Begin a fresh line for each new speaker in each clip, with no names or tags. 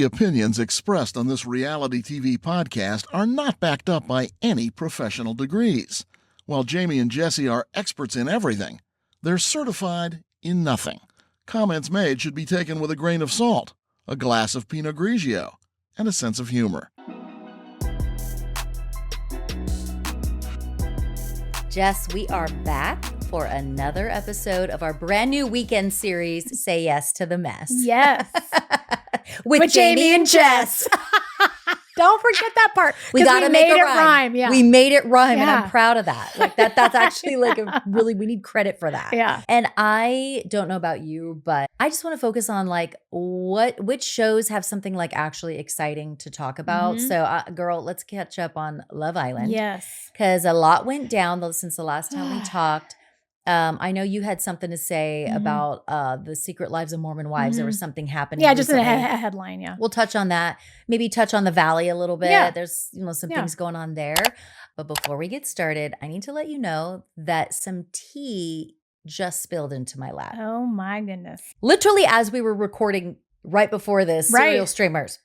The opinions expressed on this reality TV podcast are not backed up by any professional degrees. While Jamie and Jessi are experts in everything, they're certified in nothing. Comments made should be taken with a grain of salt, a glass of Pinot Grigio, and a sense of humor.
Jess, we are back for another episode of our brand new weekend series, Say Yes to the Mess.
Yes.
With Jamie and Jess.
Don't forget that part.
We got to make it rhyme.
Yeah.
We made it rhyme, and
Yeah.
I'm proud of that. Like that's actually like we need credit for that.
Yeah.
And I don't know about you, but I just want to focus on like which shows have something like actually exciting to talk about.
Mhm.
So, girl, let's catch up on Love Island.
Yes.
Because a lot went down since the last time we talked. I know you had something to say about the Secret Lives of Mormon Wives. There was something happening.
Yeah, just a
recently.
headline, yeah.
We'll touch on that. Maybe touch on the Valley a little bit.
Yeah.
There's some
Yeah.
things going on there. But before we get started, I need to let you know that some tea just spilled into my lap.
Oh my goodness.
Literally as we were recording right before this,
Right.
serial streamers.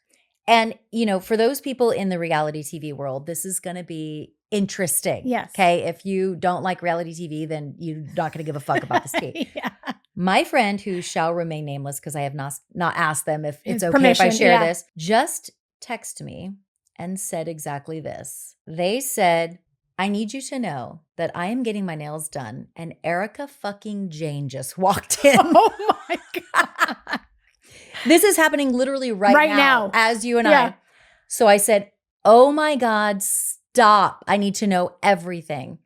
And, for those people in the reality TV world, this is going to be interesting.
Yes.
Okay. If you don't like reality TV, then you're not going to give a fuck about this tea.
Yeah.
My friend, who shall remain nameless because I have not asked them if it's
His
okay if I
permission,
share
yeah.
this, just texted me and said exactly this. They said, I need you to know that I am getting my nails done and Erica fucking Jane just walked in.
Oh my God.
This is happening literally right now as you and
Yeah.
I. So I said, oh my God, stop. I need to know everything.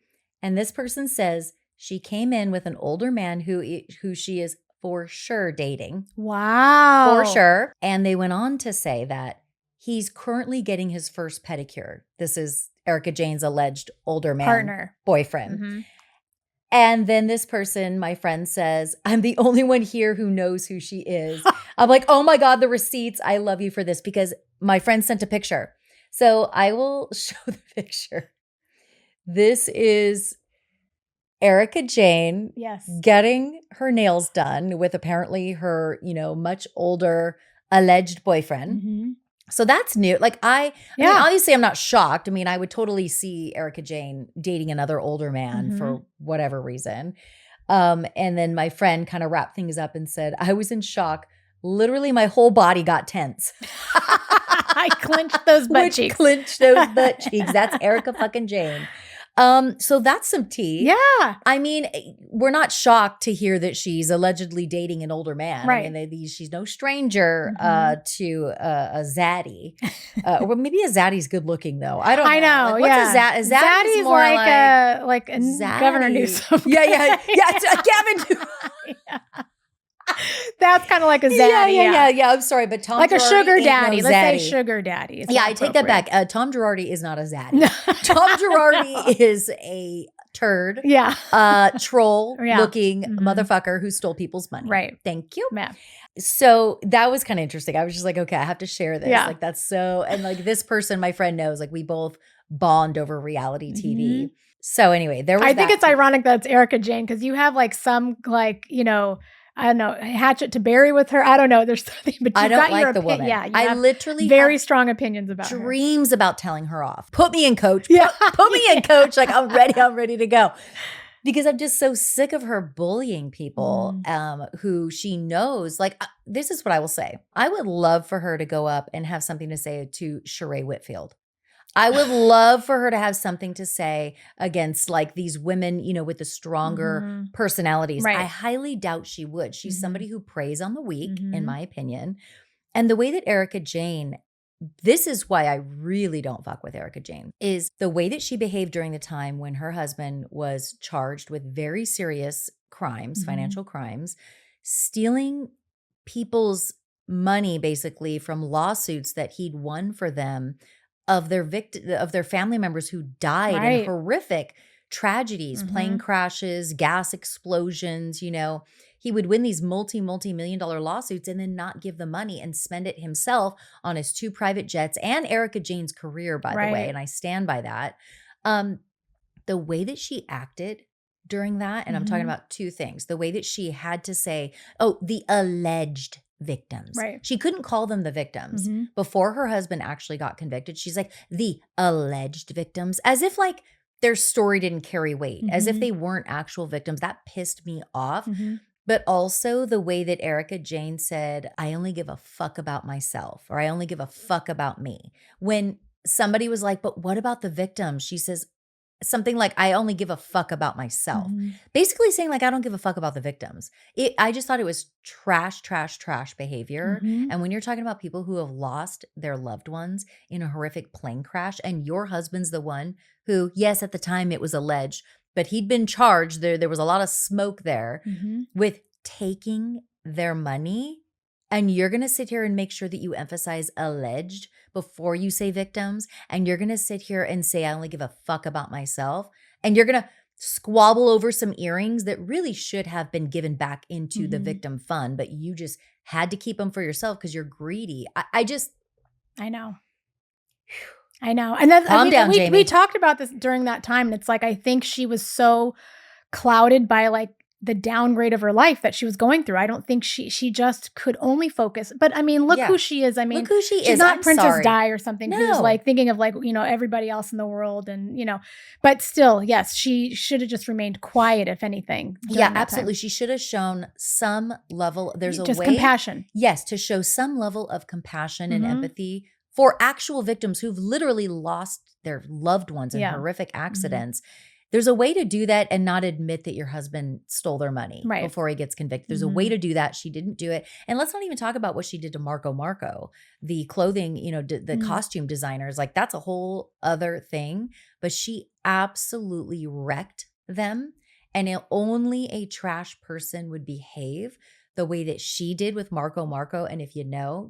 And this person says she came in with an older man who she is for sure dating.
Wow.
For sure. And they went on to say that he's currently getting his first pedicure. This is Erica Jane's alleged older man
Partner.
boyfriend.
Mhm.
And then this person, my friend, says, I'm the only one here who knows who she is. I'm like, oh my God, the receipts. I love you for this because my friend sent a picture. So I will show the picture. This is Erica Jane
Yes.
getting her nails done with apparently her, much older alleged boyfriend.
Mhm.
So that's new. Like I mean,
Yeah.
obviously I'm not shocked. I mean, I would totally see Erica Jane dating another older man for whatever reason. And then my friend kind of wrapped things up and said, I was in shock. Literally my whole body got tense.
I clenched those butt cheeks.
Clenched those butt cheeks. That's Erica fucking Jane. So that's some tea.
Yeah.
I mean, we're not shocked to hear that she's allegedly dating an older man.
Right.
I mean, she's no stranger to a zaddy. Or maybe a zaddy's good looking though. I don't know.
I know.
Like, what's
yeah.
a zaddy?
Zaddy's
More
like a
zaddy.
Governor Newsom.
Yeah. It's Gavin.
That's kind of like a zaddy.
Yeah. I'm sorry, but Tom
Like a
Girardi
sugar
ain't
daddy.
no
Let's
zaddy.
say sugar daddy. It's
Yeah,
more
I take that
appropriate.
back. Tom Girardi is not a zaddy. Tom Girardi is a turd.
Yeah.
Troll
Yeah.
looking
Mhm.
motherfucker who stole people's money.
Right.
Thank you.
Yeah.
So that was kind of interesting. I was just like, okay, I have to share this.
Yeah.
Like that's so, and like this person, my friend knows, like we both bond over reality TV. So anyway, there was
I think
that
it's ironic that it's Erica Jane because you have like some like, I don't know, hatchet to bury with her. I don't know. There's something, but
I
you've
don't
got
like
your
the woman.
Yeah, you
I
have
literally
very
have
strong opinions about her.
dreams about telling her off. Put me in, coach.
Yeah.
Put me in, coach. Like I'm ready to go. Because I'm just so sick of her bullying people who she knows. Like, this is what I will say. I would love for her to go up and have something to say to Sheree Whitfield. I would love for her to have something to say against like these women, with the stronger personalities.
Right.
I highly doubt she would. She's somebody who preys on the weak, in
Mhm.
my opinion. And the way that Erica Jane, this is why I really don't fuck with Erica Jane, is the way that she behaved during the time when her husband was charged with very serious crimes, financial crimes, stealing people's money basically from lawsuits that he'd won for them of their family members who died in
Right.
horrific tragedies, plane crashes, gas explosions, He would win these multi-million dollar lawsuits and then not give the money and spend it himself on his 2 private jets and Erica Jane's career, by the way.
Right.
And I stand by that. The way that she acted during that, and I'm talking about 2 things. The way that she had to say, the alleged victims.
Right.
She couldn't call them the victims. Before her husband actually got convicted, she's like, the alleged victims, as if like their story didn't carry weight, as if they weren't actual victims. That pissed me off. But also the way that Erica Jane said, I only give a fuck about myself, or I only give a fuck about me. When somebody was like, but what about the victims? She says something like, I only give a fuck about myself. Basically saying like, I don't give a fuck about the victims. I just thought it was trash behavior. And when you're talking about people who have lost their loved ones in a horrific plane crash, and your husband's the one who, yes, at the time it was alleged, but he'd been charged. There was a lot of smoke there with taking their money. And you're going to sit here and make sure that you emphasize alleged before you say victims. And you're going to sit here and say, I only give a fuck about myself. And you're going to squabble over some earrings that really should have been given back into the victim fund, but you just had to keep them for yourself because you're greedy. I
know. And then
Calm down,
we
Jamie.
talked about this during that time. And it's like, I think she was so clouded by like the downgrade of her life that she was going through. I don't think she just could only focus. But I mean, look who she is. I mean,
look who she
she's
is.
not
I'm
Princess
sorry.
Di or something who's like thinking of like, you know, everybody else in the world and, you know, but still, yes, she should have just remained quiet, if anything.
Yeah, absolutely. She should have shown some level. There's a
just
way.
Compassion.
Yes, to show some level of compassion and empathy for actual victims who've literally lost their loved ones in horrific accidents. There's a way to do that and not admit that your husband stole their money before he gets convicted. There's a way to do that. She didn't do it. And let's not even talk about what she did to Marco, the clothing, you know, the costume designers. Like that's a whole other thing. But she absolutely wrecked them. And only a trash person would behave the way that she did with Marco. And if you know,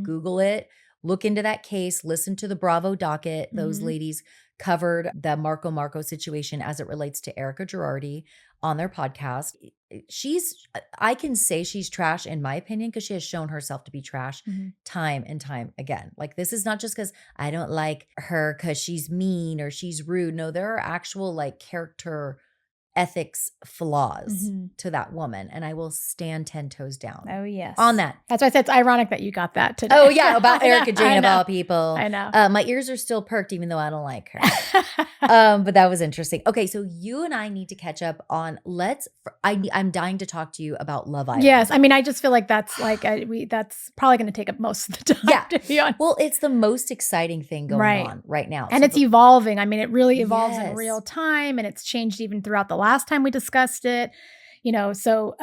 Google it, look into that case, listen to the Bravo docket. Those ladies covered the Marco situation as it relates to Erica Girardi on their podcast. I can say she's trash in my opinion because she has shown herself to be trash time and time again. Like this is not just because I don't like her because she's mean or she's rude. No, there are actual like character ethics flaws to that woman. And I will stand 10 toes down.
Oh, yes.
On that.
That's why I said it's ironic that you got that today.
Oh, yeah. About Erica Jane of all people.
I know.
My ears are still perked even though I don't like her. But that was interesting. Okay. So you and I need to catch up on I'm dying to talk to you about Love Island.
Yes. I mean, I just feel like that's like, that's probably going to take up most of the time.
Yeah.
To be honest.
Well, it's the most exciting thing going on right now.
And it's evolving. I mean, it really evolves in real time and it's changed even throughout the last time we discussed it, you know, so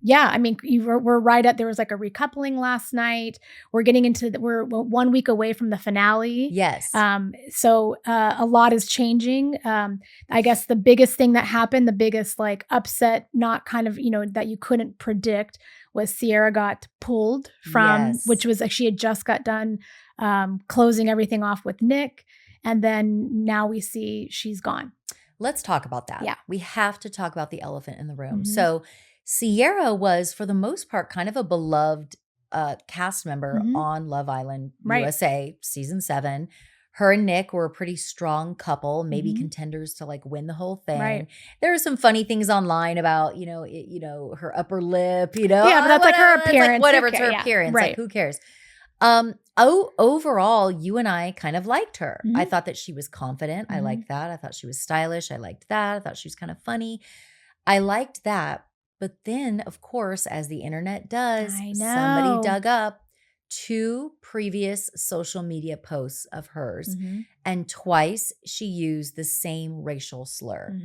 yeah, I mean, we're right at, there was like a recoupling last night. We're getting into, we're 1 week away from the finale.
Yes.
So a lot is changing. I guess the biggest thing that happened, the biggest like upset, not kind of, you know, that you couldn't predict was Cierra got pulled from, which was like she had just got done closing everything off with Nick. And then now we see she's gone.
Let's talk about that.
Yeah.
We have to talk about the elephant in the room. So Cierra was, for the most part, kind of a beloved cast member on Love Island USA season 7. Her and Nick were a pretty strong couple, maybe contenders to like win the whole thing. Right. There were some funny things online about, you know, her upper lip, you know.
Yeah, but that's like her appearance.
Like, whatever, it's her appearance. Right. Like, who cares? Overall, you and I kind of liked her. I thought that she was confident. I liked that. I thought she was stylish. I liked that. I thought she was kind of funny. I liked that. But then, of course, as the internet does, somebody dug up 2 previous social media posts of hers. And twice she used the same racial slur.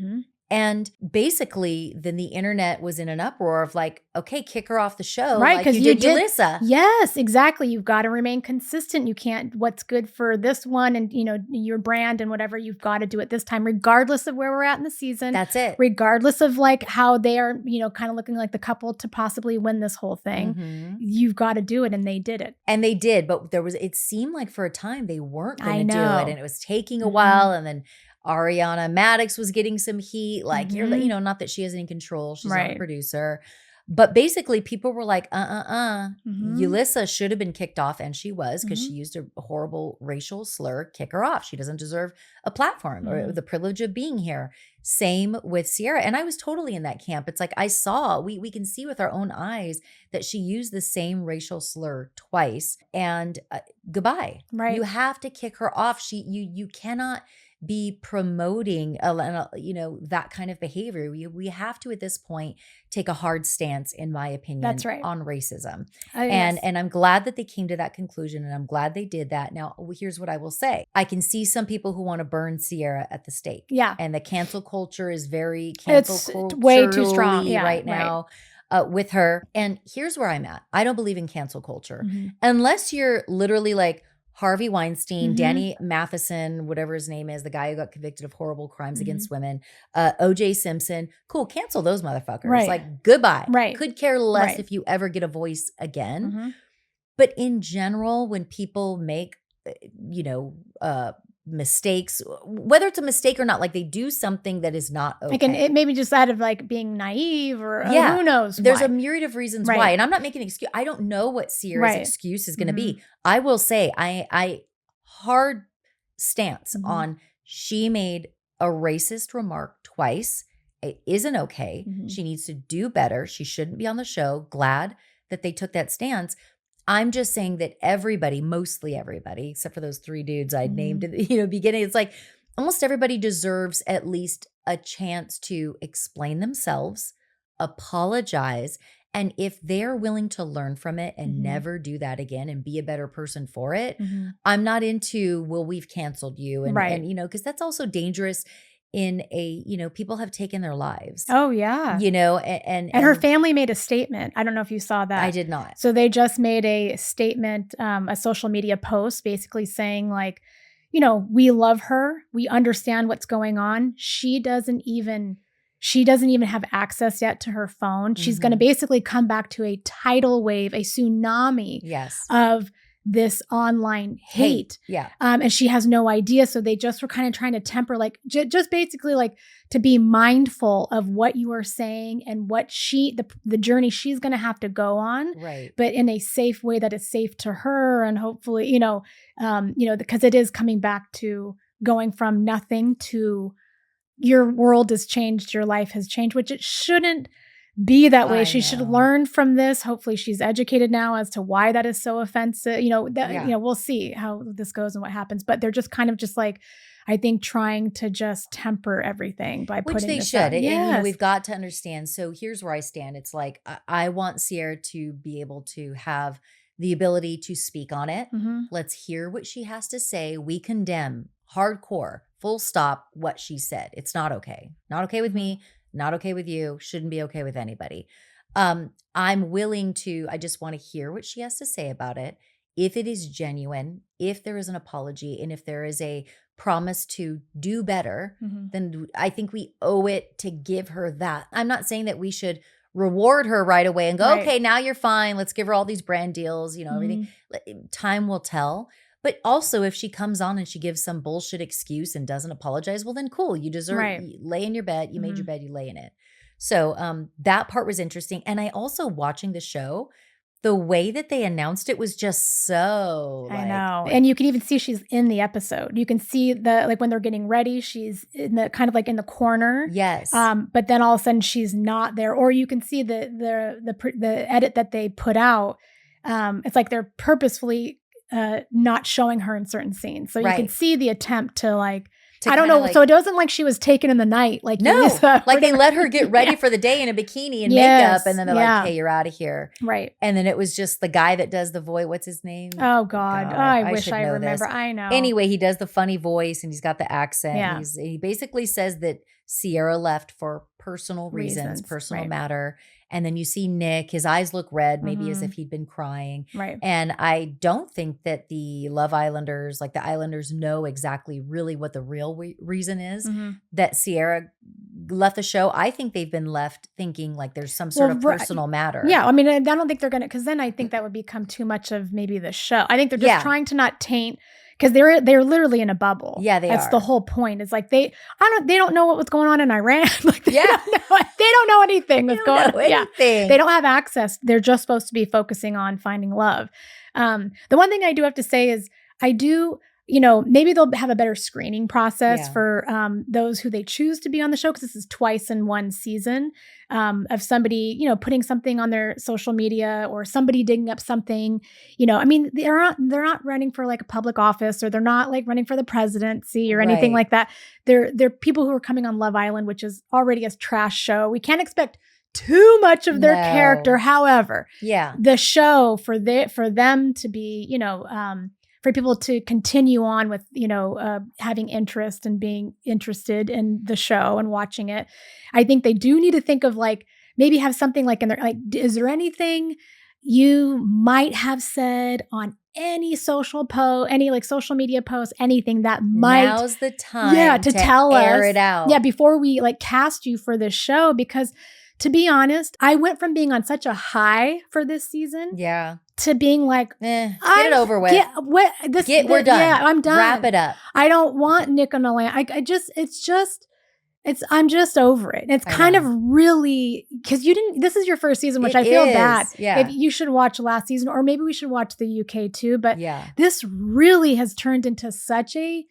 And basically, then the internet was in an uproar of like, okay, kick her off the show.
Right,
because you did Yulissa.
Yes, exactly. You've got to remain consistent. You can't, what's good for this one and, you know, your brand and whatever, you've got to do it this time, regardless of where we're at in the season.
That's it.
Regardless of like how they are, you know, kind of looking like the couple to possibly win this whole thing. You've got to do it. And they did it.
And they did. But it seemed like for a time they weren't going to do it. And it was taking a while. And then Ariana Madix was getting some heat. Like, you're, you know, not that she has any control. She's not a producer. But basically people were like,
Mhm.
Yulissa should have been kicked off, and she was, because she used a horrible racial slur. Kick her off. She doesn't deserve a platform or the privilege of being here. Same with Cierra. And I was totally in that camp. It's like I saw, we can see with our own eyes that she used the same racial slur twice, and goodbye.
Right.
You have to kick her off. You cannot be promoting that kind of behavior. We have to, at this point, take a hard stance, in my opinion,
That's right.
on racism.
Yes.
And I'm glad that they came to that conclusion, and I'm glad they did that. Now, here's what I will say. I can see some people who want to burn Cierra at the stake.
Yeah.
And the cancel culture is very
It's way too strong. Yeah,
right now. With her. And here's where I'm at. I don't believe in cancel culture. Unless you're literally like Harvey Weinstein, Danny Matheson, whatever his name is, the guy who got convicted of horrible crimes against women, O.J. Simpson. Cool, cancel those motherfuckers.
Right.
Like, goodbye.
Right.
Could care less
Right.
if you ever get a voice again. But in general, when people make, mistakes, whether it's a mistake or not, like they do something that is not okay.
Like, and it maybe just out of like being naive or who knows.
There's
why.
a myriad of reasons
Right.
why. And I'm not making an excuse. I don't know what Sierra's excuse is going to be. I will say I hard stance on, she made a racist remark twice. It isn't okay. She needs to do better. She shouldn't be on the show. Glad that they took that stance. I'm just saying that everybody, mostly everybody, except for those three dudes I'd named at the beginning, it's like almost everybody deserves at least a chance to explain themselves, apologize, and if they're willing to learn from it and never do that again and be a better person for it, I'm not into, well, we've canceled you. And, because that's also dangerous in a, people have taken their lives.
Oh, yeah.
And
her family made a statement. I don't know if you saw that.
I did not.
So they just made a statement, a social media post, basically saying like, we love her. We understand what's going on. She doesn't even have access yet to her phone. She's going to basically come back to a tidal wave, a tsunami of this online hate.
Yeah.
And she has no idea. So they just were kind of trying to temper, like, just basically like to be mindful of what you are saying and what the journey she's going to have to go on.
Right.
But in a safe way that is safe to her. And hopefully, because it is coming back to going from nothing to your world has changed, your life has changed, which it shouldn't be that way. She should learn from this. Hopefully she's educated now as to why that is so offensive. We'll see how this goes and what happens, but they're just kind of just like, I think, trying to just temper everything by putting
they
this
should.
out.
And we've got to understand. So here's where I stand. It's like, I want Cierra to be able to have the ability to speak on it. Let's hear what she has to say. We condemn hardcore, full stop, what she said. It's not okay. Not okay with me. Not okay with you. Shouldn't be okay with anybody. I'm willing to, I just want to hear what she has to say about it. If it is genuine, if there is an apology, and if there is a promise to do better, then I think we owe it to give her that. I'm not saying that we should reward her right away and go, okay, now you're fine. Let's give her all these brand deals, everything. Time will tell. But also, if she comes on and she gives some bullshit excuse and doesn't apologize, well, then cool. You deserve, you lay in your bed. You made your bed, you lay in it. So that part was interesting. And I also, watching the show, the way that they announced it was just so
I know. And you can even see she's in the episode. You can see when they're getting ready, she's in the kind of like in the corner.
Yes.
But then all of a sudden she's not there. Or you can see the edit that they put out. It's like they're purposefully not showing her in certain scenes. So you can see the attempt to like, I don't know. So it wasn't like she was taken in the night. Like,
no, like they let her get ready for the day in a bikini and makeup. And then they're like, hey, you're out of here.
Right.
And then it was just the guy that does the voice. What's his name?
Oh God. I wish I remember.
This.
I know.
Anyway, he does the funny voice and he's got the accent. Yeah. He basically says that Cierra left for personal reasons, personal matter. And then you see Nick, his eyes look red, maybe as if he'd been crying.
Right.
And I don't think that the Love Islanders, like the Islanders, know exactly really what the real reason is that Cierra left the show. I think they've been left thinking like there's some sort of personal matter.
Yeah. I mean, I don't think they're going to, because then I think that would become too much of maybe the show. I think they're just trying to not taint, because they're literally in a bubble.
Yeah,
That's
are.
the whole point. It's like they don't know what was going on in Iran. Like they
Yeah.
don't know anything that's going on. Yeah,
Anything.
they don't have access. They're just supposed to be focusing on finding love. The one thing I do have to say is I do. Maybe they'll have a better screening process for those who they choose to be on the show, because this is twice in one season of somebody, putting something on their social media or somebody digging up something. I mean, they're not running for like a public office, or they're not like running for the presidency or anything like that. They're people who are coming on Love Island, which is already a trash show. We can't expect too much of their character. However, the show for them to be, for people to continue on with, having interest and being interested in the show and watching it. I think they do need to think of like, maybe have something like in there, like, is there anything you might have said on any social media post, anything that might.
Now's the time
to tell
air
us.
it out.
Yeah, before we like cast you for this show, because to be honest, I went from being on such a high for this season.
Yeah.
To being like,
get it over with. We're done.
Yeah, I'm done.
Wrap it up.
I don't want Nick on the land. I'm just over it. It's kind of really, because this is your first season, which I feel bad.
Yeah.
If you should watch last season, or maybe we should watch the UK too. But this really has turned into such a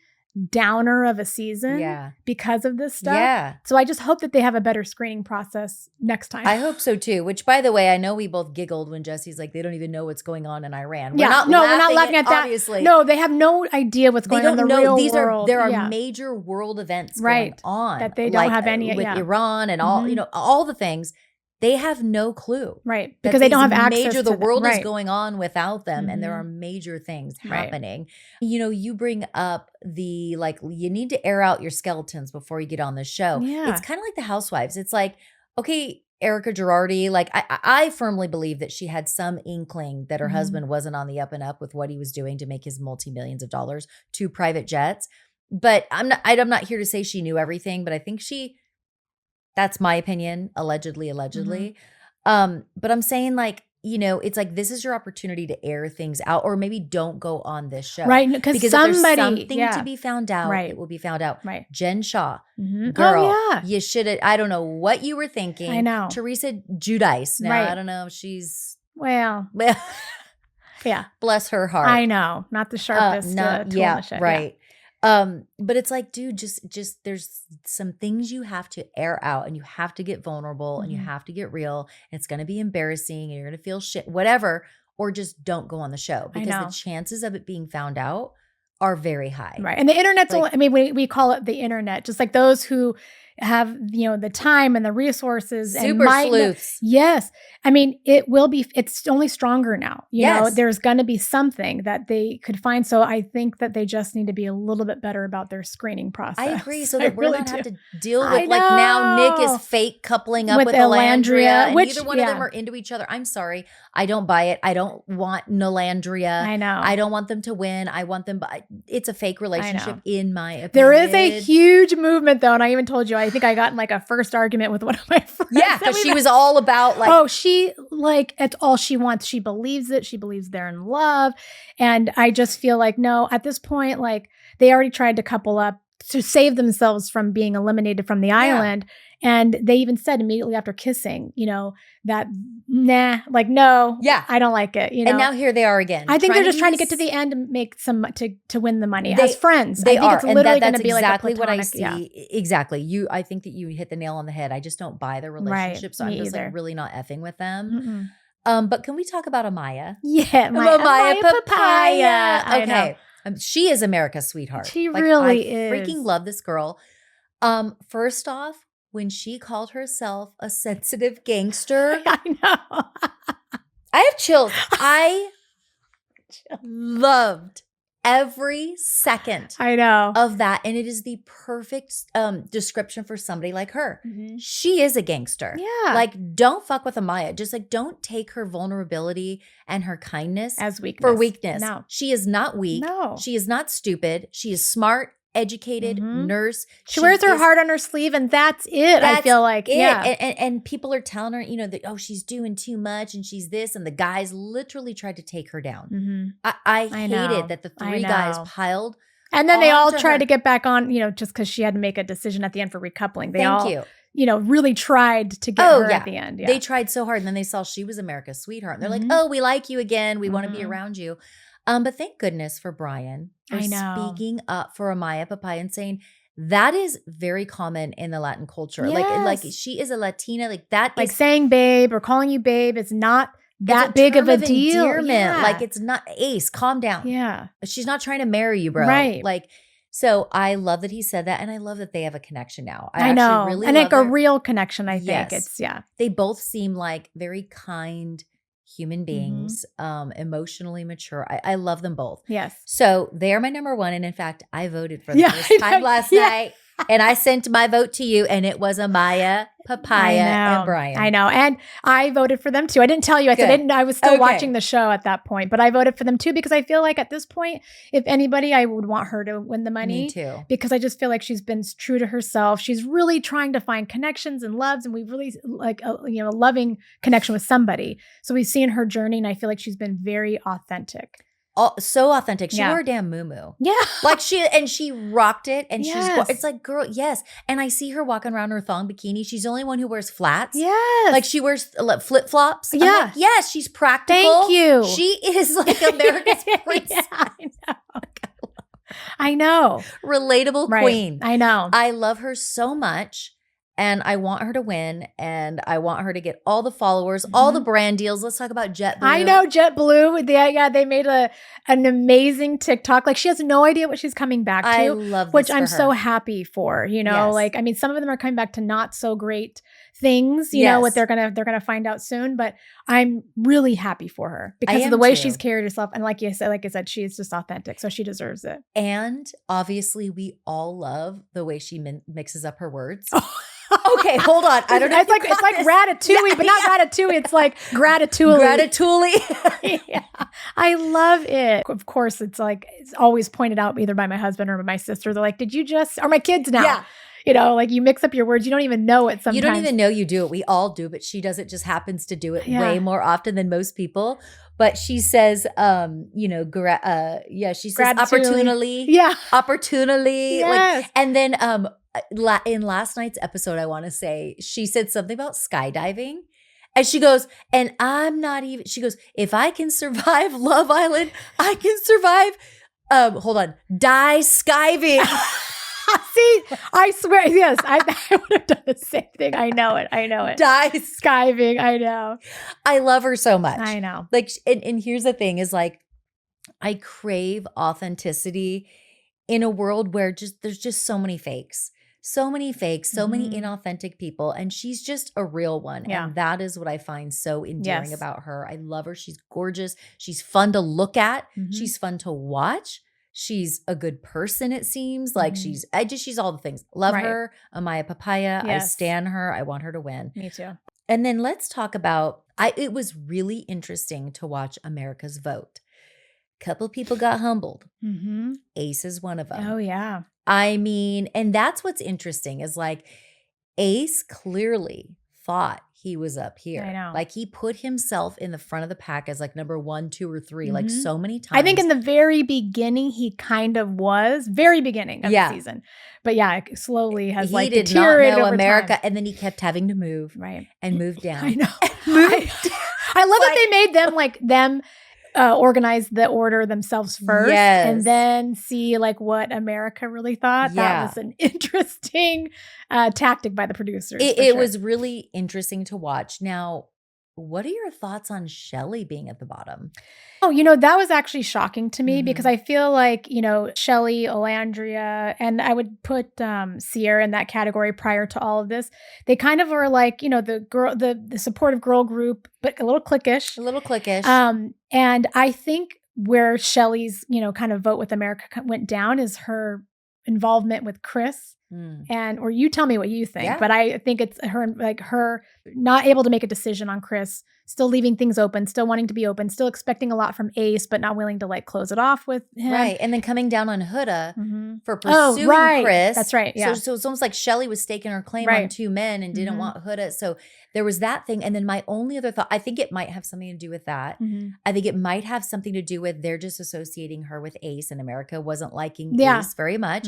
downer of a season because of this stuff.
Yeah.
So I just hope that they have a better screening process next time.
I hope so too. Which, by the way, I know we both giggled when Jessi's like, they don't even know what's going on in Iran.
We're not laughing at that.
Obviously.
No, they have no idea what's going on in the real world.
There are major world events going on
that they don't have any
with Iran and all, all the things. They have no clue.
Right. Because they don't have access to
the world is going on without them, and there are major things happening. You bring up the, like, you need to air out your skeletons before you get on the show.
Yeah.
It's kind of like the Housewives. It's like, okay, Erica Girardi, like I firmly believe that she had some inkling that her husband wasn't on the up and up with what he was doing to make his multi-millions of dollars, 2 private jets. But I'm not here to say she knew everything, but I think that's my opinion, allegedly. But I'm saying, like, it's like, this is your opportunity to air things out, or maybe don't go on this show.
Right. Because
if there's something to be found out, it will be found out.
Right.
Jen Shaw, girl, you should have, I don't know what you were thinking.
I know.
Teresa Giudice. Now, I don't know if she's.
Well. Yeah.
Bless her heart.
I know. Not the sharpest tool in the shed.
Right. But it's like, dude, just there's some things you have to air out, and you have to get vulnerable, and you have to get real. And it's going to be embarrassing, and you're going to feel shit, whatever, or just don't go on the show, because the chances of it being found out are very high.
Right. And the internet's only, I mean, we call it the internet, just like those who have, the time and the resources
super sleuths.
Yes. I mean, it's only stronger now. You know, there's going to be something that they could find. So I think that they just need to be a little bit better about their screening process.
I agree. So that we're not have to deal with, like, now Nick is fake coupling up with Elandria, and neither one of them are into each other. I'm sorry. I don't buy it. I don't want Elandria.
I know.
I don't want them to win. I want them, it's a fake relationship in my opinion.
There is a huge movement though. And I even told you, I think I got in like a first argument with one of my friends.
Yeah, because she was all about
it's all she wants. She believes it. She believes they're in love. And I just feel like, no, at this point, like, they already tried to couple up to save themselves from being eliminated from the island. And they even said immediately after kissing, that no, I don't like it.
And now here they are again.
I think they're just trying to get to the end and make some to win the money as friends. I think it's literally going to be
exactly
like a platonic,
what I see. Yeah. Exactly. I think that you hit the nail on the head. I just don't buy their relationship, so I'm just like really not effing with them. But can we talk about Amaya?
Yeah,
Amaya Papaya. Okay. She is America's sweetheart.
She really is.
I freaking love this girl. First off, when she called herself a sensitive gangster.
I know.
I have chills. I loved every second of that. And it is the perfect description for somebody like her. She is a gangster.
Yeah.
Like, don't fuck with Amaya. Just like, don't take her vulnerability and her kindness
as weakness.
For weakness.
No.
She is not weak.
No.
She is not stupid. She is smart educated nurse.
She wears her heart on her sleeve, and that's it. I feel like, yeah.
And people are telling her, that, oh, she's doing too much and she's this. And the guys literally tried to take her down. I hated that the three guys piled.
And then they all tried to get back on, just because she had to make a decision at the end for recoupling. They really tried to get her at the end. Yeah.
They tried so hard. And then they saw she was America's sweetheart. And they're like, oh, we like you again. We want to be around you. But thank goodness for Brian for speaking up for Amaya Papaya and saying that is very common in the Latin culture.
Yes.
Like she is a Latina. Like that
like
is
saying babe or calling you babe. It's not that big of a deal.
Yeah. Like it's not Ace. Calm down.
Yeah.
She's not trying to marry you, bro.
Right.
Like, so I love that he said that. And I love that they have a connection now.
I know. Really and like a real connection, I think.
Yes.
It's,
They both seem like very kind human beings, emotionally mature. I love them both.
Yes.
So they are my number one. And in fact, I voted for the first time last night. And I sent my vote to you, and it was Amaya, Papaya, and Brian.
I know. And I voted for them too. I didn't tell you. I was still watching the show at that point, but I voted for them too because I feel like at this point, if anybody, I would want her to win the money.
Me too.
Because I just feel like she's been true to herself. She's really trying to find connections and loves, and we've really like a loving connection with somebody. So we've seen her journey, and I feel like she's been very authentic.
So authentic. She wore a damn muumuu.
Yeah.
Like she rocked it. And it's like, girl, yes. And I see her walking around in her thong bikini. She's the only one who wears flats.
Yes.
Like she wears flip-flops.
Yeah.
Like, yes, she's practical.
Thank you.
She is like America's princess.
I know.
Relatable queen.
I know.
I love her so much. And I want her to win, and I want her to get all the followers, all the brand deals. Let's talk about JetBlue.
I know JetBlue. They made an amazing TikTok. Like she has no idea what she's coming back to.
I love this
which
for
I'm
her.
so happy for.
Yes.
Like I mean, some of them are coming back to not so great things. You know what they're gonna find out soon. But I'm really happy for her because of the way she's carried herself. And like I said, she's just authentic, so she deserves it.
And obviously, we all love the way she mixes up her words. Okay, hold on. I don't know.
It's like ratatouille, but not ratatouille. It's like gratitouille. Yeah, I love it. Of course, it's always pointed out either by my husband or my sister. They're like, "Did you just?" Or my kids now. Yeah. Like you mix up your words. You don't even know it sometimes.
You don't even know you do it. We all do, but she doesn't. Just happens to do it way more often than most people. But she says, she says opportunity.
Yeah.
Opportunity.
Yes.
And then in last night's episode, I want to say, she said something about skydiving. And she goes, and she goes, if I can survive Love Island, I can survive, die skiving.
See, I swear, yes, I would have done the same thing. I know it.
Die
skiving. I know.
I love her so much.
I know.
Like, and here's the thing is like, I crave authenticity in a world where there's just so many fakes. So many inauthentic people. And she's just a real one.
Yeah.
And that is what I find so endearing about her. I love her. She's gorgeous. She's fun to look at. She's fun to watch. She's a good person, it seems. Like she's all the things. Love her. Amaya Papaya.
Yes.
I stan her. I want her to win.
Me too.
And then let's talk about, it was really interesting to watch America's vote. Couple people got humbled. Ace is one of them.
Oh, yeah.
I mean, and that's what's interesting is like Ace clearly thought he was up here.
I know.
Like he put himself in the front of the pack as like number 1, 2, or 3, like so many times.
I think in the very beginning, he kind of was. Very beginning of the season. But yeah, it slowly has
he did
deteriorated
not know
over
America.
time.
And then he kept having to move.
Right.
And move down.
I know. I love that they made them organize the order themselves first and then see what America really thought. That was an interesting tactic by the producers.
It was really interesting to watch. Now, what are your thoughts on Shelley being at the bottom?
Oh, that was actually shocking to me because I feel like, Shelley, Olandria, and I would put Cierra in that category prior to all of this. They kind of were like, the girl, the supportive girl group, but a little cliquish. And I think where Shelley's, kind of vote with America went down is her involvement with Chris. Or you tell me what you think, but I think it's her not able to make a decision on Chris still leaving things open, still wanting to be open, still expecting a lot from Ace, but not willing to like close it off with him.
Right. And then coming down on Huda for
Oh,
pursuing
right.
Chris.
That's right. Yeah.
So it's almost like Shelley was staking her claim on two men and didn't want Huda. So there was that thing. And then my only other thought, I think it might have something to do with that. I think it might have something to do with they're just associating her with Ace, and America wasn't liking Ace very much.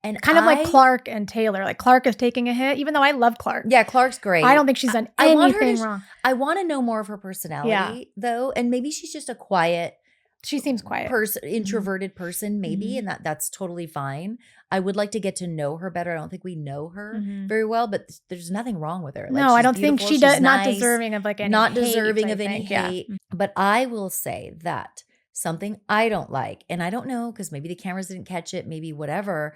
And
kind of like Clark and Taylor. Like Clark is taking a hit, even though I love Clark.
Yeah, Clark's great.
I don't think she's done anything wrong.
I want to know more of her personality though. And maybe she's just a quiet.
She seems quiet.
Introverted person, maybe, and that's totally fine. I would like to get to know her better. I don't think we know her very well, but there's nothing wrong with her. Like,
no, I don't think she does. Not
nice,
deserving of like any
not
hate,
deserving of any
yeah.
hate. But I will say that something I don't like, and I don't know because maybe the cameras didn't catch it, maybe whatever.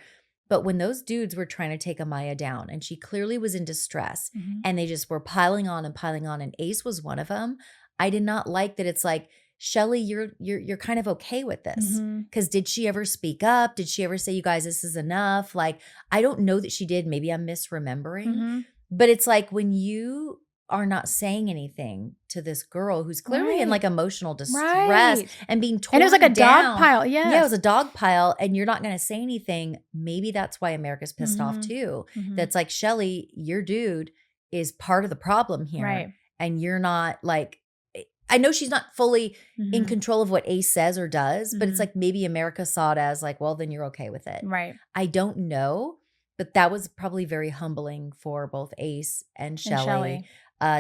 But when those dudes were trying to take Amaya down, and she clearly was in distress, and they just were piling on, and Ace was one of them. I did not like that. It's like, Shelley, you're kind of okay with this. Because did she ever speak up? Did she ever say, you guys, this is enough? Like, I don't know that she did. Maybe I'm misremembering. But it's like when you are not saying anything to this girl who's clearly in like emotional distress and being torn down.
And it was like a dog pile.
Yeah, it was a dog pile, and you're not going to say anything. Maybe that's why America's pissed off too. That's like, Shelley, your dude is part of the problem here.
Right.
And you're not like, I know she's not fully in control of what Ace says or does, but it's like maybe America saw it as like, well, then you're okay with it.
Right.
I don't know, but that was probably very humbling for both Ace and Shelley.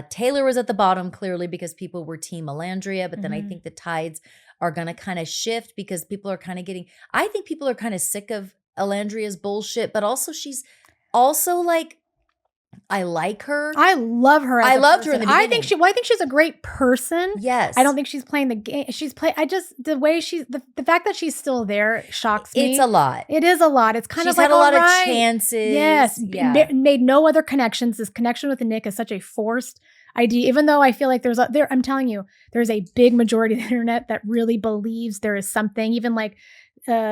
Taylor was at the bottom clearly because people were team Alandria, but then I think the tides are going to kind of shift because people are kind of I think people are kind of sick of Alandria's bullshit, but also she's also like, I like her.
I love her.
I loved her in the beginning.
I think she's a great person.
Yes.
I don't think she's playing the game. The way the fact that she's still there shocks me.
It's a lot.
It is a lot. It's kind
she's
of like
had a lot of chances.
Yes.
Yeah.
Made no other connections. This connection with Nick is such a forced idea, even though I feel like I'm telling you, there's a big majority of the internet that really believes there is something, even like,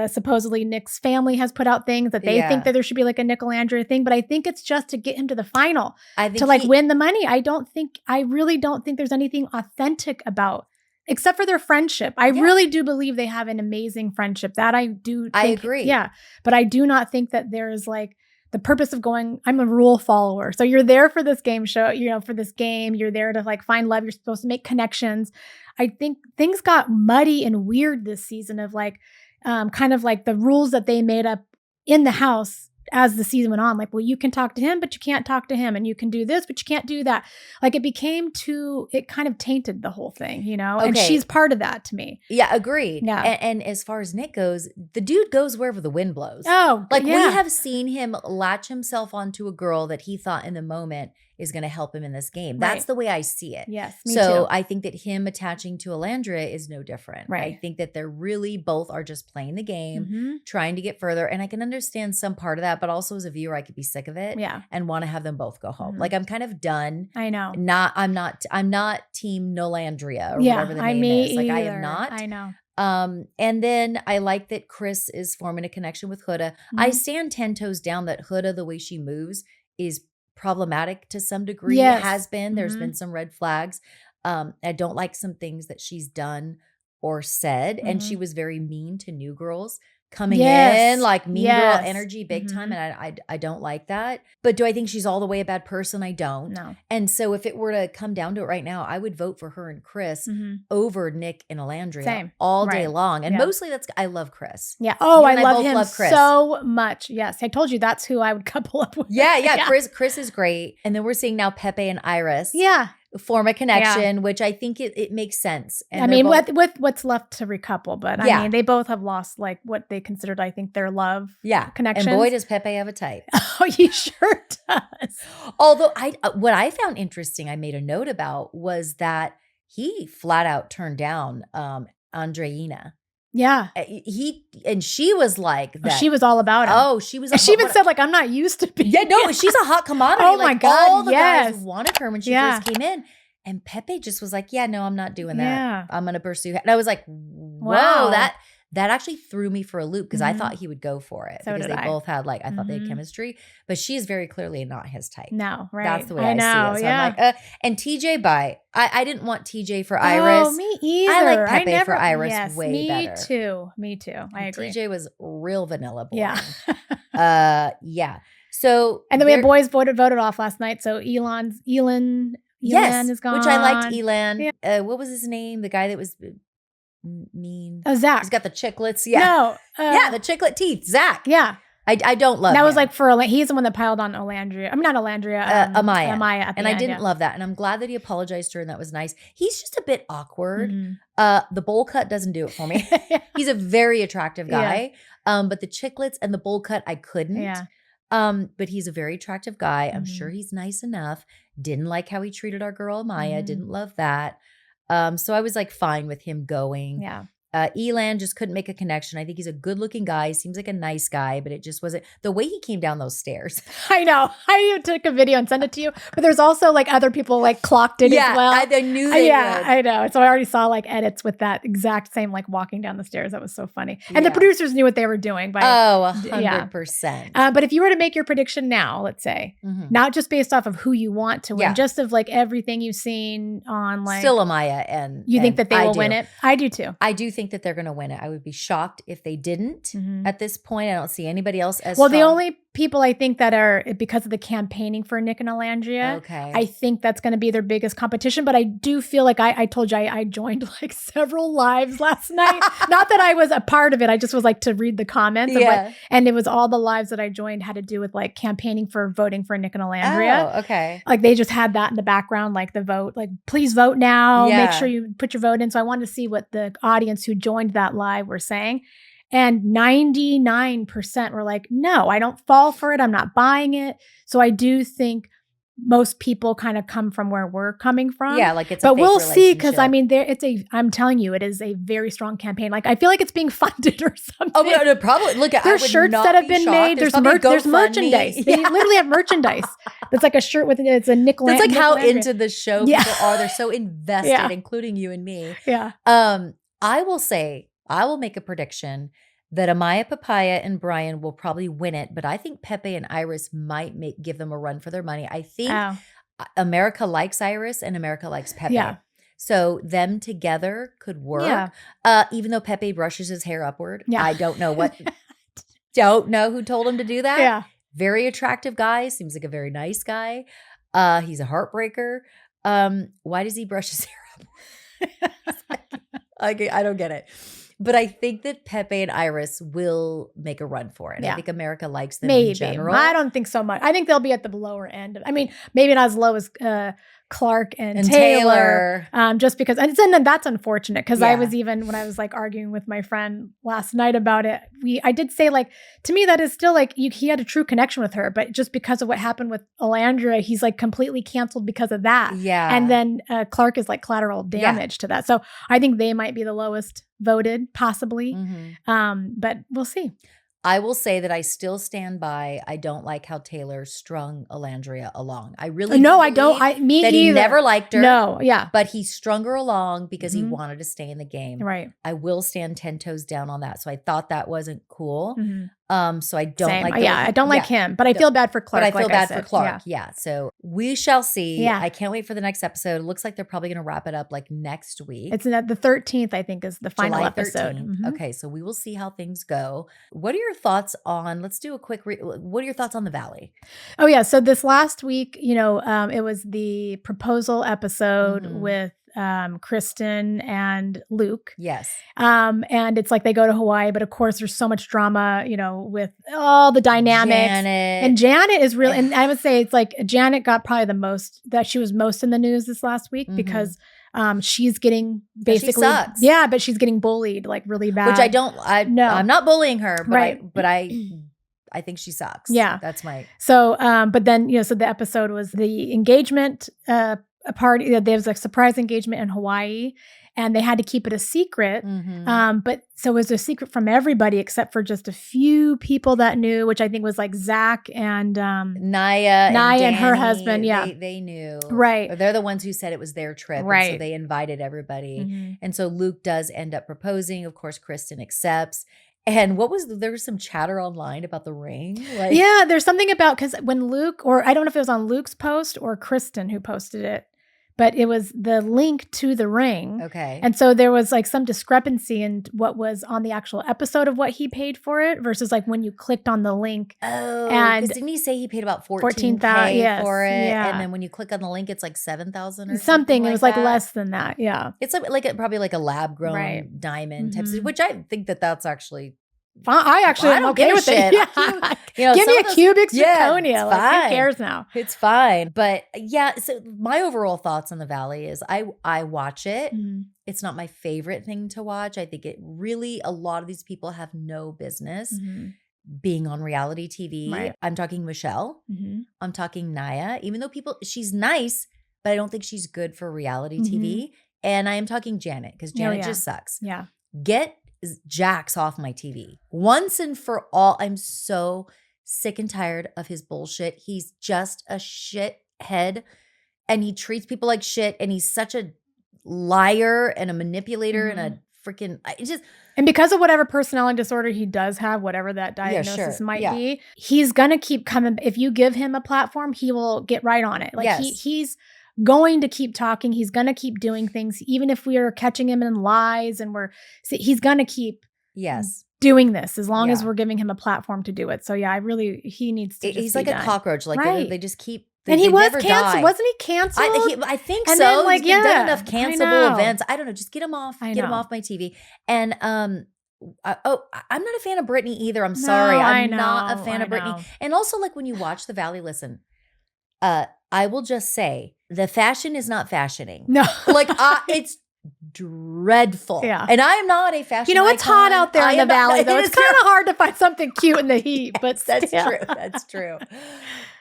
supposedly Nick's family has put out things that they think that there should be like a Nick Alandria thing, but I think it's just to get him to the final, to like win the money. I really don't think there's anything authentic about, except for their friendship. I really do believe they have an amazing friendship. That I agree. Yeah. But I do not think that there is like the purpose of going, I'm a rule follower. So you're there for this game show, for this game, you're there to like find love. You're supposed to make connections. I think things got muddy and weird this season of like, kind of like the rules that they made up in the house as the season went on. Like, well, you can talk to him, but you can't talk to him. And you can do this, but you can't do that. Like it kind of tainted the whole thing, And she's part of that to me.
Yeah, agreed.
Yeah.
And as far as Nick goes, the dude goes wherever the wind blows.
Oh,
like we have seen him latch himself onto a girl that he thought in the moment is going to help him in this game. That's the way I see it.
Yes, me
so
too.
I think that him attaching to Alandria is no different.
Right.
I think that they're really both are just playing the game, trying to get further. And I can understand some part of that, but also as a viewer, I could be sick of it and want to have them both go home. Like I'm kind of done.
I know.
I'm not team Nolandria or whatever the name is. Like I am not.
I know.
And then I like that Chris is forming a connection with Huda. I stand 10 toes down that Huda, the way she moves, is problematic to some degree.
Yes.
It has been. There's been some red flags. I don't like some things that she's done or said. And she was very mean to new girls coming in, like mean girl energy big time. And I don't like that. But do I think she's all the way a bad person? I don't.
No.
And so if it were to come down to it right now, I would vote for her and Chris over Nick and Alandria all day long. And mostly I love Chris.
Yeah. Oh, I love
both
him
love Chris.
so much. Yes. I told you that's who I would couple up with.
Yeah. Chris is great. And then we're seeing now Pepe and Iris.
Yeah.
Form a connection, which I think it makes sense. And
I mean,
both,
with what's left to recouple, but I mean, they both have lost like what they considered, I think, their love connections.
And boy, does Pepe have a type.
Oh, he sure does.
Although what I found interesting, I made a note about was that he flat out turned down Andreina.
Yeah.
She was like that.
She was all about it.
Oh, she was.
She even said like, I'm not used to being.
Yeah, no, she's a hot commodity.
Oh my God,
all the guys wanted her when she first came in. And Pepe just was like, yeah, no, I'm not doing that.
Yeah.
I'm going to pursue. And I was like, whoa,
Wow.
That actually threw me for a loop because I
Mhm.
thought he would go for it
So
because
did
they
I.
both had I thought they had
Mhm.
chemistry, but she is very clearly not his type.
No, right.
That's the way
I
I
know,
see it. So
yeah.
I'm like, and TJ I didn't want TJ for Iris.
Oh, me either.
I like Pepe for Iris
yes,
way
me
better.
too. Me too. I agree.
TJ was real vanilla boring.
Yeah.
Yeah. So
And then we had boys voted off last night. So Elan
yes,
is gone.
which I liked Elan.
Yeah.
What was his name? The guy that was mean.
Oh, Zach.
He's got the chiclets. Yeah.
No.
Yeah, the chiclet teeth. Zach.
Yeah.
I don't love
that.
him.
Was like for he's the one that piled on Olandria. I mean, not Olandria.
Amaya.
Amaya at the
and I
end,
didn't
yeah.
love that. And I'm glad that he apologized to her and that was nice. He's just a bit awkward.
Mhm.
The bowl cut doesn't do it for me. He's a very attractive guy.
Yeah.
But the chiclets and the bowl cut, I couldn't.
Yeah.
But he's a very attractive guy. I'm
Mhm.
sure he's nice enough. Didn't like how he treated our girl Amaya.
Mhm.
Didn't love that. So I was like fine with him going.
Yeah.
Elan just couldn't make a connection. I think he's a good looking guy. He seems like a nice guy, but it just wasn't the way he came down those stairs.
I know. I even took a video and sent it to you. But there's also like other people like clocked it as well.
I knew they would.
I know. So I already saw like edits with that exact same like walking down the stairs. That was so funny. And the
Yeah.
producers knew what they were doing. By,
Oh,
yeah.
100%.
But if you were to make your prediction now, let's say,
Mhm.
not just based off of who you want to win,
Yeah.
just of like everything you've seen on like.
Still Amaya and
you think that they will
do.
win it? I do too.
I do think that they're going to win it. I would be shocked if they didn't.
Mhm.
At this point, I don't see anybody else as
Well, the
strong.
only people I think that are because of the campaigning for Nick and Alandria.
Okay.
I think that's going to be their biggest competition. But I do feel like I told you I joined like several lives last night. Not that I was a part of it. I just was like to read the comments. Of
Yeah.
like, and it was all the lives that I joined had to do with like campaigning for voting for Nick and Alandria.
Oh, okay.
Like they just had that in the background, like the vote, like please vote now.
Yeah.
Make sure you put your vote in. So I wanted to see what the audience who joined that live were saying. And 99% were like, no, I don't fall for it. I'm not buying it. So I do think most people kind of come from where we're coming from.
Yeah, like it's
but
a fake
we'll see because I
relationship.
mean, I'm telling you, it is a very strong campaign. Like I feel like it's being funded or something.
Oh, no, probably. Look, I
there's
would
shirts
not
that have
be
been
shocked.
made. There's
probably
there's
GoFundMe.
merchandise. They
Yeah.
literally have merchandise. It's like a shirt with it's a Nick.
That's like
Nick
how
Landry.
into the show
Yeah.
people are. They're so invested,
Yeah.
including you and me.
Yeah.
I will make a prediction that Amaya, Papaya, and Brian will probably win it, but I think Pepe and Iris might give them a run for their money. I think
Oh.
America likes Iris and America likes Pepe.
Yeah.
So them together could work.
Yeah.
Even though Pepe brushes his hair upward.
Yeah.
I don't know don't know who told him to do that.
Yeah.
Very attractive guy. Seems like a very nice guy. He's a heartbreaker. Why does he brush his hair up? I don't get it. But I think that Pepe and Iris will make a run for it.
Yeah.
I think America likes them
Maybe.
in general.
I don't think so much. I think they'll be at the lower end. I mean, maybe not as low as Clark and Taylor. Just because, and then that's unfortunate because I
Yeah.
was even when I was like arguing with my friend last night about it. I did say like to me that is still like he had a true connection with her, but just because of what happened with Alandria, he's like completely canceled because of that.
Yeah.
And then Clark is like collateral damage to that. So I think they might be the lowest voted possibly.
Mhm.
But we'll see.
I will say that I still stand by. I don't like how Taylor strung Alandria along. I really
No,
do
I don't.
believe
Me
that
either.
he never liked her.
No, yeah.
But he strung her along because he
Mhm.
wanted to stay in the game.
Right.
I will stand 10 toes down on that. So I thought that wasn't cool.
Mhm.
So I don't
Same.
like
Yeah, I don't like him, but I feel bad for Clark.
But I feel
like
bad
said.
for Clark.
Yeah.
Yeah. So we shall see.
Yeah.
I can't wait for the next episode. It looks like they're probably going to wrap it up like next week.
It's the 13th, I think, is the final
July
episode.
13th.
Mhm.
Okay. So we will see how things go. What are your thoughts on, let's do a quick, what are your thoughts on the Valley?
Oh, yeah. So this last week, it was the proposal episode
Mhm.
with Kristen and Luke.
Yes.
And it's like they go to Hawaii, but of course there's so much drama, with all the dynamics. And Janet is really, and I would say it's like Janet got probably the most, that she was most in the news this last week
Mhm.
because she's getting basically,
sucks.
yeah, but she's getting bullied like really bad.
Which No. I'm not bullying her, but
Right.
I think she sucks.
Yeah.
That's my.
So, but then, so the episode was the engagement, a party. There was a surprise engagement in Hawaii. and they had to keep it a secret.
Mhm.
But so it was a secret from everybody except for just a few people that knew, which I think was like Zach and
Naya
and her
Danny,
husband. Yeah.
they knew.
Right.
Or they're the ones who said it was their trip. And so
Right.
they invited everybody.
Mhm.
And so Luke does end up proposing. Of course, Kristen accepts. And there was some chatter online about the ring. Like,
Yeah, there's something about, because when Luke, or I don't know if it was on Luke's post or Kristen who posted it, but it was the link to the ring.
okay.
And so there was like some discrepancy in what was on the actual episode of what he paid for it versus like when you clicked on the link.
Oh,
and
because didn't he say he paid about $14,000
$14,000,
for it?
yes, yeah.
And then when you click on the link, it's like $7,000 or
Something. It was like
that.
less than that. Yeah.
It's probably like a lab grown
Right.
diamond type,
Mhm.
which I think that's actually.
I actually
I
am
don't
okay
give a
with
shit.
it. Yeah.
Give
me a cubic
yeah,
zirconia.
it's
Like,
fine.
who cares now?
It's fine. But yeah, so my overall thoughts on The Valley is I watch it.
Mhm.
It's not my favorite thing to watch. I think a lot of these people have no business
Mhm.
being on reality TV.
Right.
I'm talking Michelle.
Mhm.
I'm talking Naya. Even though she's nice, but I don't think she's good for reality TV. And I am talking Janet because Janet just sucks.
Yeah.
Get Jax off my TV once and for all. I'm so sick and tired of his bullshit. He's just a shithead and he treats people like shit. And he's such a liar and a manipulator and a freaking,
and because of whatever personality disorder he does have, whatever that diagnosis might be, he's going to keep coming. If you give him a platform, he will get right on it. Like he's going to keep talking. He's going to keep doing things, even if we are catching him in lies and he's going to keep doing this as long as we're giving him a platform to do it. So yeah, he needs to just
he's like a cockroach. Like they just keep,
and he was canceled. Wasn't he canceled?
I think
and
so.
Then, like,
he's done enough cancelable events. I don't know. Just get him off. Get him off my TV. And I'm not a fan of Britney either. I'm sorry. I'm not a fan of Britney. And also, like, when you watch The Valley, listen, I will just say the fashion is not fashioning.
No.
Like, it's dreadful.
Yeah.
And I am not a fashion
it's hot out there in the Valley, though. It's kind of hard to find something cute in the heat, but
that's true. That's true.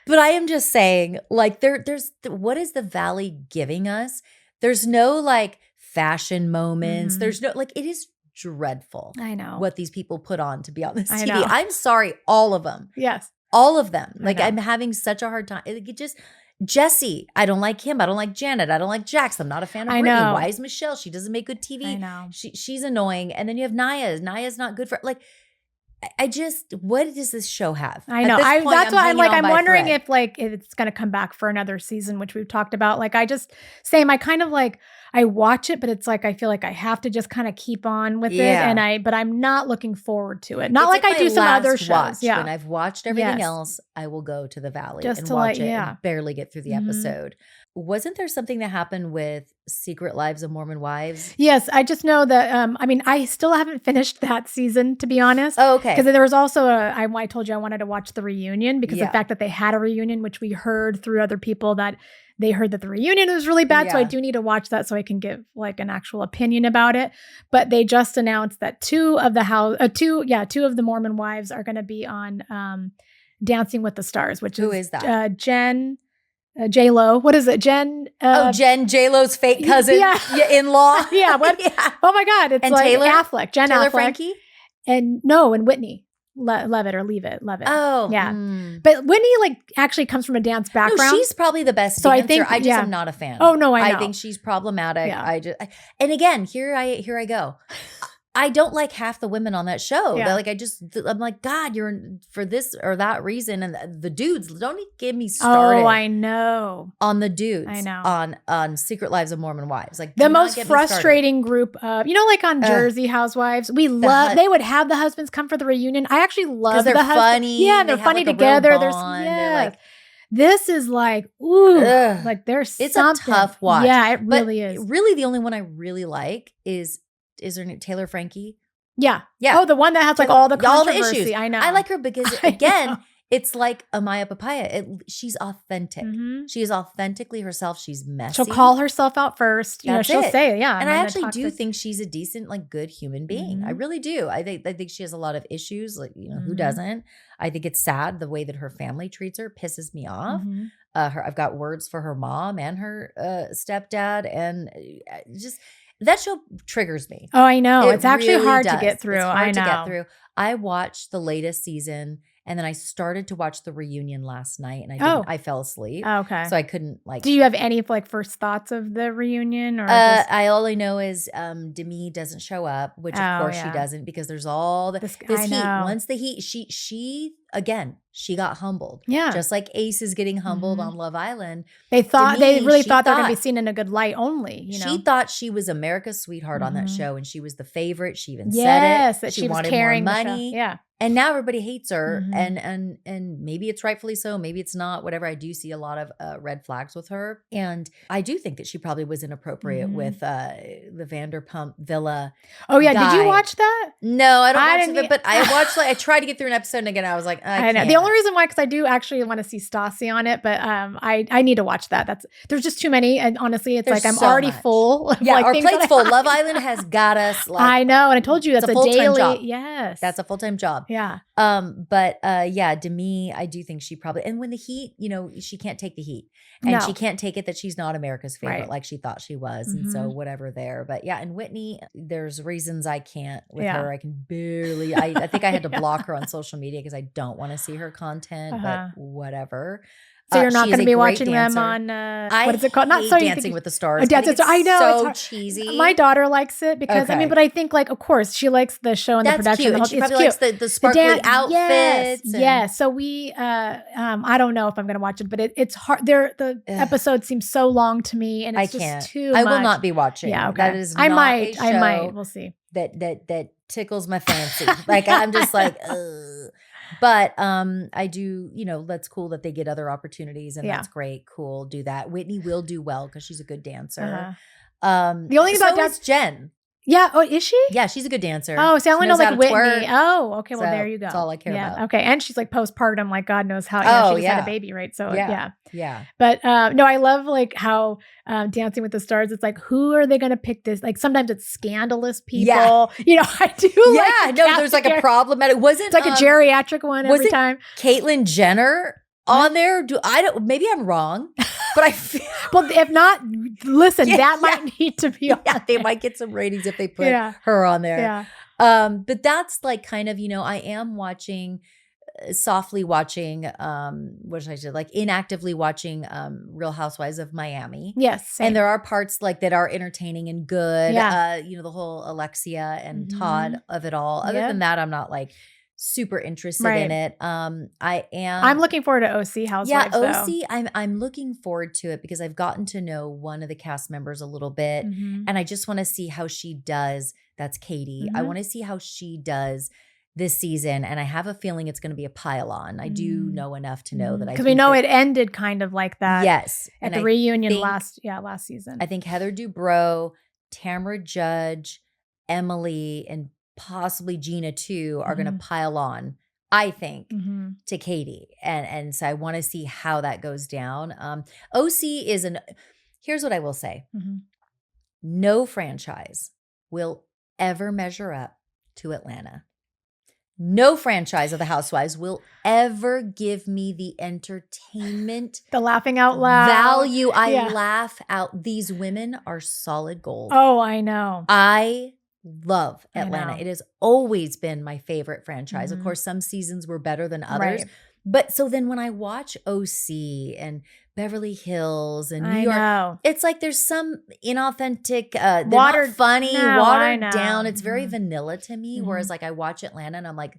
But I am just saying, like, there's what is the Valley giving us? There's no like fashion moments. There's no, like, it is dreadful.
I know
what these people put on to be on this
I
TV.
know.
I'm sorry, all of them.
Yes.
All of them. Like, I'm having such a hard time. Jessi, I don't like him. I don't like Janet. I don't like Jax. I'm not a fan of Britney. Why is Michelle? She doesn't make good TV.
I know.
She's annoying. And then you have Naya. Naya's not good for, like, what does this show have?
I know. That's why I'm wondering if it's going to come back for another season, which we've talked about. Like, I kind of like, I watch it, but it's like, I feel like I have to just kind of keep on with it. But I'm not looking forward to it. Not like I do some other shows.
Yeah. When I've watched everything else, I will go to The Valley and watch it and barely get through the episode. Wasn't there something that happened with Secret Lives of Mormon Wives?
Yes, I just know that, I still haven't finished that season, to be honest.
Oh, okay.
Because there was also I told you I wanted to watch the reunion because the fact that they had a reunion, which we heard through other people that they heard that the reunion was really bad. So I do need to watch that so I can give like an actual opinion about it. But they just announced that two of the Mormon wives are going to be on Dancing with the Stars, which
Who is that?
Jen. J-Lo. What is it? Jen?
Jen, J-Lo's fake cousin, in-law.
Yeah. What? Yeah. Oh my God. It's like
Taylor?
Affleck. Jen
Taylor
Affleck.
Frankie?
And Whitney. Levitt or Leave It.
Oh.
Yeah. But Whitney actually comes from a dance background.
No, she's probably the best dancer. I just am not a fan.
Oh no, I know.
I think she's problematic.
Yeah.
And again, here I go. I don't like half the women on that show.
Yeah.
I'm like, God, you're for this or that reason. And the dudes, don't get me started.
Oh, I know.
On the dudes.
I know.
On Secret Lives of Mormon Wives. Like,
the most frustrating group of, like on Jersey Housewives, they would have the husbands come for the reunion. I actually love the husbands.
Funny.
Yeah, they're funny together. This is like, ooh, like there's
it's
something.
A tough watch.
Yeah, it really is.
Really, the only one I really like is her name Taylor Frankie?
Yeah.
Yeah.
Oh, the one that has like all the controversy.
Issues.
I know.
I like her because, again, it's like Amaya Papaya. She's authentic. She is authentically herself. She's messy.
She'll call herself out first. She'll say, yeah.
And I actually do think she's a decent, like, good human being. I really do. I think she has a lot of issues. Like, who doesn't? I think it's sad the way that her family treats her pisses me off. I've got words for her mom and her stepdad, and That show triggers me.
Oh, I know.
It
It's actually
really
hard
does.
to get through.
It's hard
I
to
know.
get through. I watched the latest season and then I started to watch the reunion last night and I fell asleep.
Okay.
So I couldn't like.
Do you have any like first thoughts of the reunion or just
I only know is Demi doesn't show up, which of course she doesn't because there's all this heat.
know.
Once the heat, she again, she got humbled.
Yeah.
Just like Ace is getting humbled on Love Island.
They really thought they were going to
thought-
be seen in a good light only, you know.
She thought she was America's sweetheart on that show and she was the favorite. She even said
Yes,
it.
that she was
wanted
carrying
more
the show.
money.
Yeah.
And now everybody hates her and maybe it's rightfully so, maybe it's not, whatever. I do see a lot of red flags with her. And I do think that she probably was inappropriate with the Vanderpump Villa.
Oh yeah,
guy.
did you watch that?
No, I don't
I
watch
didn't
it, but I watched I tried to get through an episode and again I was like, I
know.
can't.
The only reason why, because I do actually want to see Stassi on it, but I need to watch that. There's just too many, and honestly, it's
There's
like I'm
so
already
much.
full. Of
Yeah,
like
our
things
plate's
that
full. Love Island has got us. Like,
I know, and I told you that's
it's a
a
full-time
daily.
job.
Yes,
that's a full-time job.
Yeah.
But yeah, Demi, I do think she probably, and when the heat, she can't take the heat and
No.
she can't take it that she's not America's favorite
Right.
like she thought she was. And so whatever there, but yeah. And Whitney, there's reasons I can't with her. I can barely, I think I had to block her on social media because I don't want to see her content, but whatever.
So you're not
she is
going to
a
be
great
watching
dancer.
them on what is it called?
I
Not
hate
so
Dancing with the Stars.
I know
So
it's hard.
cheesy.
My daughter likes it because
Okay.
but I think like of course she likes the show and
That's
the production.
cute.
The
And
whole,
she
it's
probably
cute.
likes the sparkly outfits. and-
Yes. So we I don't know if I'm going to watch it, but it's hard. The episode seems so long to me, and it's
I can't.
just too.
I
much.
will not be watching.
Yeah. Okay.
That is.
I
not
might.
a
I
show
might. We'll see.
That tickles my fancy. Like I'm just like, ugh. But I do, that's cool that they get other opportunities and that's great. Cool. Do that. Whitney will do well because she's a good dancer.
The only thing about
is Jen.
Yeah. Oh, is she?
Yeah, she's a good dancer.
Oh, see, I only know
knows how
like
to
Whitney.
twerk.
Oh, okay. Well,
So
there you go.
that's all I care about.
Okay. And she's like postpartum, like God knows how. She just had a baby, right? So yeah. But no, I love like how Dancing with the Stars. It's like, who are they going to pick this? Like sometimes it's scandalous people.
Yeah.
I do.
Yeah. No, there's like a problematic.
It's like a geriatric one every time.
Caitlyn Jenner on there? Maybe I'm wrong, but I feel.
Well, if not, listen, that might need to be on.
Yeah, they might get some ratings if they put her on there.
Yeah.
But that's like kind of, I am watching, softly watching, what should I say? Like inactively watching Real Housewives of Miami.
Yes. Same.
And there are parts like that are entertaining and good.
Yeah.
The whole Alexia and Todd of it all. Other than that, I'm not like super interested in it. I'm
looking forward to OC Housewives.
Yeah, OC. I'm looking forward to it because I've gotten to know one of the cast members a little bit, and I just want to see how she does. That's Katie. I want to see how she does this season, and I have a feeling it's going to be a pile on. I do know enough to know that
because we know it ended kind of like that.
Yes,
at the reunion last season.
I think Heather Dubrow, Tamra Judge, Emily, and possibly Gina too are going to pile on, I think, to Katie. And so I want to see how that goes down. OC is here's what I will say. No franchise will ever measure up to Atlanta. No franchise of the Housewives will ever give me the entertainment,
the laughing out loud
value. I laugh out. These women are solid gold.
Oh, I know.
I love Atlanta. It has always been my favorite franchise. Of course, some seasons were better than others. Right. But so then when I watch OC and Beverly Hills and New York, it's like there's some inauthentic, they're not funny, watered down. It's very vanilla to me. Whereas like I watch Atlanta and I'm like,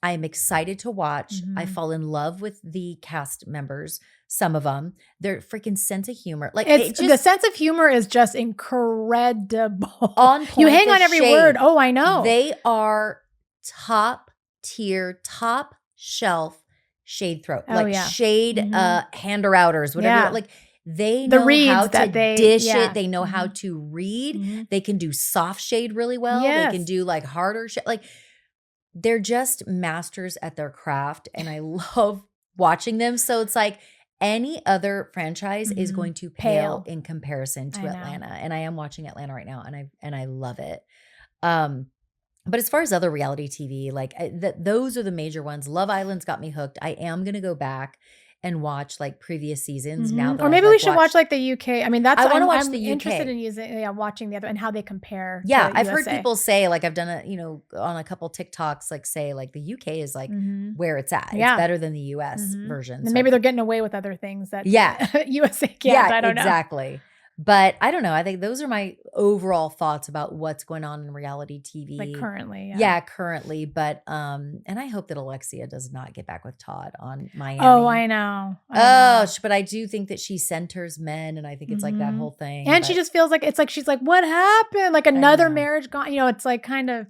I'm excited to watch. I fall in love with the cast members. Some of them, their freaking sense of humor. Like
the sense of humor is just incredible.
On point.
You hang on every word. Oh, I know.
They are top tier, top shelf shade throw, shade hander outers, whatever. Like they know how to dish it. They know how to read. They can do soft shade really well. They can do like harder shade. Like they're just masters at their craft, and I love watching them. So it's like any other franchise is going to pale in comparison to Atlanta. And I am watching Atlanta right now, and I love it. But as far as other reality TV, like those are the major ones. Love Island's got me hooked. I am going to go back and watch like previous seasons.
Mhm.
Now that
Or maybe
I've,
we
like,
should watch like the UK. I mean, that's
I wanna
I'm,
watch
I'm
the UK.
interested in watching the other and how they compare.
Yeah,
to
I've heard
USA.
people say, like, I've done on a couple TikToks, like, say like the UK is like where it's at.
Yeah.
It's better than the US version.
And
So
maybe they're getting away with other things that
Yeah.
USA can't.
yeah,
I don't know.
exactly. But I don't know. I think those are my overall thoughts about what's going on in reality TV.
Like currently.
Yeah, currently. But and I hope that Alexia does not get back with Todd on Miami.
Oh, I know.
But I do think that she centers men, and I think it's like that whole thing.
And she just feels like it's like she's like, what happened? Like another
know.
marriage gone. It's like kind of,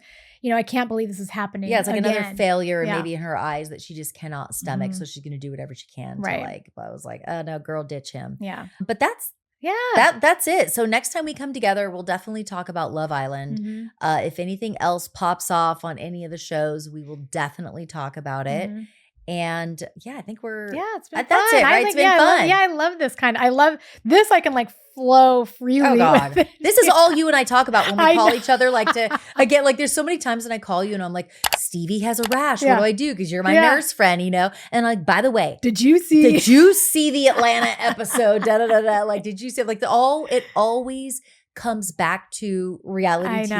I can't believe this is happening.
Yeah, it's like another
again.
failure,
Yeah.
maybe in her eyes, that she just cannot stomach. So she's gonna do whatever she can to like. But I was like, oh no, girl, ditch him.
Yeah.
But that's it. So next time we come together, we'll definitely talk about Love Island. If anything else pops off on any of the shows, we will definitely talk about it. And I think we're
it's been
that's
fun.
it, right? It's been fun.
I love this kind. I love this. I can like flow freely.
Oh God,
with it.
This is all you and I talk about when we
I
call
know.
each other. Like again, like there's so many times when I call you and I'm like, Stevie has a rash. What do I do? Because you're my nurse friend, And like, by the way,
did you see
the Atlanta episode? Like, did you see like it always comes back to reality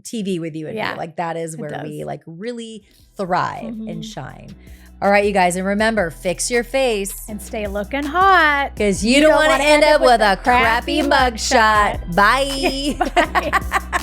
TV with you and me. Like that is where we like really thrive and shine. All right, you guys. And remember, fix your face.
and stay looking hot.
Because you don't want to end up with a crappy mugshot. Bye.
Bye.